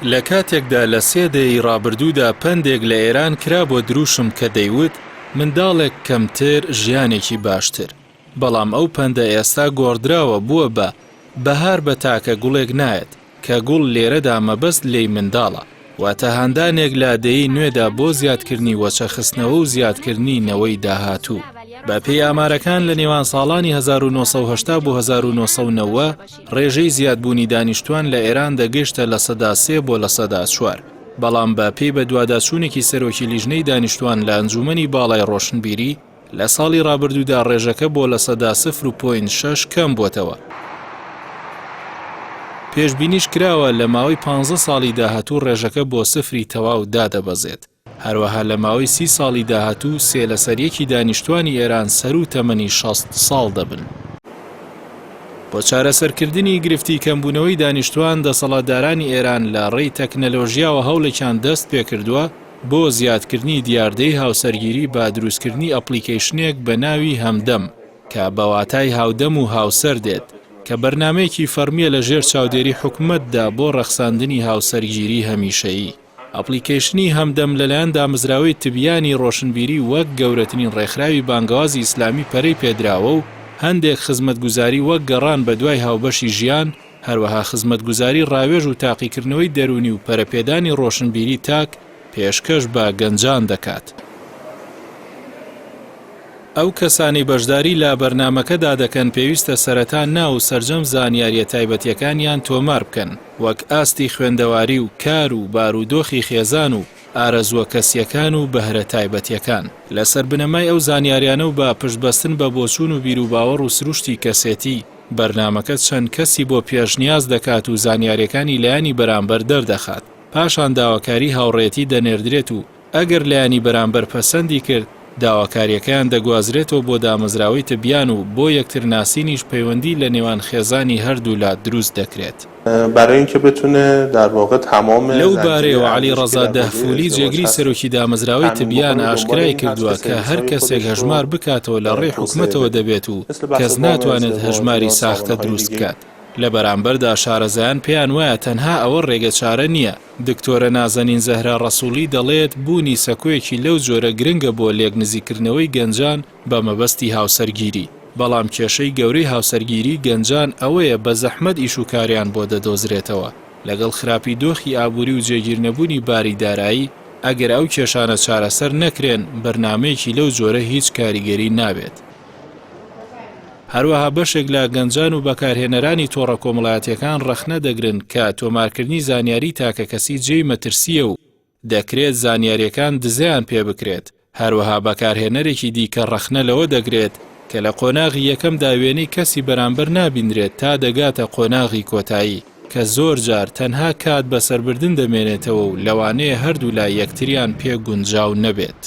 لە کاتێکدا لە 3 دەی ڕابردوودا پەندێک لە ئێران کرا بۆ دروشم کە دەیوت منداڵێک کەمتر ژیانێکی باشتر، بەڵام ئەو پەندە ئێستا گۆڕدراوە بووە بە بەهار بە تاکە گوڵێک نایەت کە گوڵ لێرەدا مەبەست لێی منداڵە، واتە هاندانێک لادەیی نوێدا بۆ زیادکردنی وەچەخستنەوە و زیادکردنی نەوەی داهاتوو. بە پێی ئامارەکان لە نێوان ساڵانی 1970 بۆ 1990 ڕێژەی زیادبوونی دانیشتوان لە ئێران دەگەیشتە لە 3% بۆ لە 4%، بەڵام بە پێی بەدواداچوونێکی سەرۆکی لیژنەی دانیشتوان لە ئەنجومەنی باڵای ڕۆشنبیری لە ساڵی ڕابردوودا ڕێژەکە بۆ لە 0.6 کەم بووتەوە. پێشبینیش کراوە لە ماوەی 15 ساڵی داهاتوو ڕێژەکە بۆ 0 تەواو دادەبەزێت. هەروەها لە ماوەی 30 ساڵی داهاتوو 3/3 دانیشتوانی ئێران سەر و تەمەنی 60 ساڵ دەبن. بۆ چارەسەرکردنی گرفتی کەمبوونەوەی دانیشتوان دەسەڵاتدارانی ئێران لە ڕێی تەکنەلۆژیاوە هەوڵێکیان دەست پێکردووە بۆ زیادکردنی دیاردەی هاوسەرگیری با دروستکردنی ئەپلیکیشنێک بە ناوی هەمدەم کە بەواتای هاودەم و هاوسەر دێت کە بەرنامەیەکی فەرمیە لە ژێر چاودێری حکومەتدا بۆ ڕەخساندنی هاوسەرگیری هەمیشەیی. ئەپلیکیشنی هەمدەم لەلایەن دامەزراوەی تبیانی ڕۆشنبیری وەک گەورەترین ڕێکخراوی بانگوازی ئیسلامی پەرەی پێدراوە و هەندێک خزمەتگوزاری وەک گەڕان بە دوای هاوبەشی ژیان، هەروەها خزمەتگوزاری ڕاوێژ و تاقیکردنەوەی دەرونی و پەرەپێدانی ڕۆشنبیری تاک پێشکەش بە گەنجان دەکات. ئەو کەسانی بەشداری لە بەرنامەکەدا دەکەن پێویستە سەرەتا ناو و سەرجەم زانیاریە تایبەتیەکانیان تۆمار بکەن، وەک ئاستی خوێندەواری و کار و بارودۆخی خێزان و ئارەزووە کەسیەکان و بەهرە تایبەتیەکان. لەسەر بنەمای ئەو زانیاریانە و بە پشتبەستن بە بۆچوون و بیرروباوەڕ و سروشتی کەسێتی بەرنامەکە چەند کەسی بۆ پێشنیاز دەکات و زانیاریەکانی لایانی بەرامبەر دەردەخات، پاشان داواکاری هاوڕێتی دەنێردرێت و ئەگەر لایانی بەرامبەر پەسەندی کرد داواکاریەکەیان دەگوازرێتەوە بۆ دامەزراوەی تبیان و بۆ یەکتر ناسینیش پەیوەندی لە نێوان خێزانی هەردوو لا دروست دەکرێت. برای اینکه بتونه در واقع تمام لەو بارەیەوە عەلی ڕەزا دەهفولی جێگری سەرۆکی دامەزراوەی تبیان ئاشکرای کردووە کە هەر کەسێک هەژمار بکاتەوە لە ڕێی حکومەتەوە دەبێت و کەس ناتوانێت هەژماری ساختە دروست بکات. لە بەرامبەردا شارەزایان پێیان وایە تەنها ئەوە ڕێگە چارە نییە. دکتۆرە نازەنین زەهرا ڕەسوولی دەڵێت بوونی سەکۆیەکی لەو جۆرە گرنگە بۆ لێکنزیکردنەوەی گەنجان بە مەبەستی هاوسەرگیری، بەڵام کێشەی گەورەی هاوسەرگیری گەنجان ئەوەیە بە زەحمەت ئیشوکاریان بۆ دەدۆزرێتەوە. لەگەڵ خراپی دۆخی ئابووری و جێگیرنەبوونی باری دارایی ئەگەر ئەو کێشانە چارەسەر نەکرێن بەرنامەیەکی لەو جۆرە هیچ کاریگەری نابێت. هەروەها بەشێک لە گەنجان و بەکارهێنەرانی تۆڕە کۆمەڵایەتیەکان ڕەخنە دەگرن کە تۆمارکردنی زانیاری تاکە کەسی جێی مەترسیە و دەکرێت زانیاریەکان دزیان پێ بکرێت. هەروەها بەکارهێنەرێکی دیکە ڕەخنە لەوە دەگرێت کە لە قۆناغی یەکەمدا وێنەی کەسی بەرامبەر نابینرێت تا دەگاتە قۆناغی کۆتایی کە زۆر جار تەنها کات بەسەربردن دەمێنێتەوە و لەوانەیە هەردوو لای یەکتریان پێ گونجاو نەبێت.